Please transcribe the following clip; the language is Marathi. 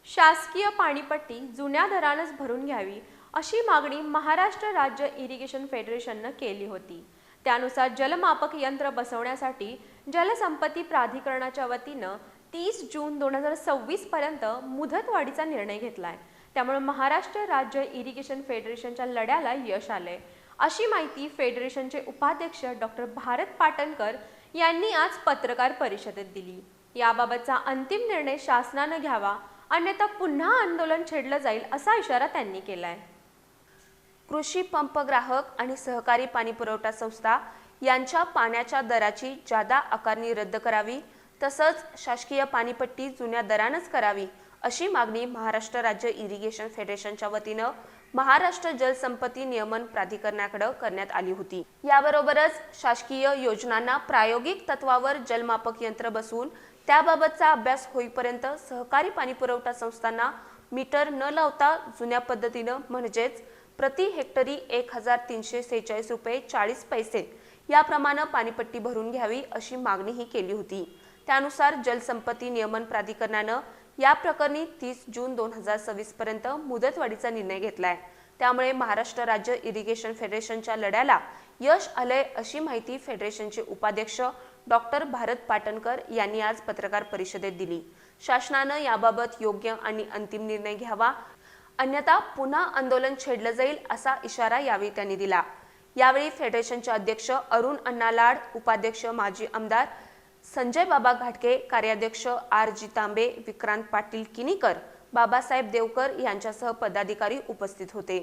शासकीय पाणीपट्टी जुन्या दरानंच भरून घ्यावी अशी मागणी महाराष्ट्र राज्य इरिगेशन फेडरेशननं केली होती। त्यानुसार जलमापक यंत्र बसवण्यासाठी जलसंपत्ती प्राधिकरणाच्या वतीनं 30 जून 2026 पर्यंत मुदतवाढीचा निर्णय घेतलाय। त्यामुळे महाराष्ट्र राज्य इरिगेशन फेडरेशनच्या लढ्याला यश आलंय, अशी माहिती फेडरेशनचे उपाध्यक्ष डॉक्टर भारत पाटणकर यांनी आज पत्रकार परिषदेत दिली। याबाबतचा अंतिम निर्णय शासनानं घ्यावा, अन्यथा पुन्हा आंदोलन छेडलं जाईल असा इशारा त्यांनी केलाय। कृषी पंप ग्राहक आणि सहकारी पाणी पुरवठा संस्था यांच्या पाण्याच्या दराची जादा आकारणी रद्द करावी, तसंच शासकीय पाणीपट्टी जुन्या दरानंच करावी अशी मागणी महाराष्ट्र राज्य इरिगेशन फेडरेशनच्या वतीनं महाराष्ट्र जलसंपत्ती नियमन प्राधिकरणाकडे करण्यात आली होती। याबरोबरच शासकीय योजनांना प्रायोगिक तत्वावर जलमापक यंत्र बसवून त्याबाबतचा अभ्यास होईपर्यंत सहकारी पाणी पुरवठा संस्थांना मीटर न लावता जुन्या पद्धतीनं म्हणजेच प्रति हेक्टरी 1346 रुपये 40 पैसे याप्रमाणे पाणीपट्टी भरून घ्यावी अशी मागणीही केली होती। त्यानुसार जलसंपत्ती नियमन प्राधिकरणानं या प्रकरणी 30 जून 2026 पर्यंत मुदतवाढीचा निर्णय घेतलाय। त्यामुळे महाराष्ट्र राज्य इरिगेशन फेडरेशनच्या लढ्याला यश आलंय अशी माहिती फेडरेशनचे उपाध्यक्ष डॉक्टर भारत पाटणकर यांनी आज पत्रकार परिषदेत दिली। शासनानं याबाबत योग्य आणि अंतिम निर्णय घ्यावा, अन्यथा पुन्हा आंदोलन छेडलं जाईल असा इशारा यावेळी त्यांनी दिला। यावेळी फेडरेशनचे अध्यक्ष अरुण अण्णा लाड, उपाध्यक्ष माजी आमदार संजय बाबा घाटके, कार्याध्यक्ष R.G. तांबे, विक्रांत पाटील किनीकर, बाबासाहेब देवकर यांच्यासह पदाधिकारी उपस्थित होते।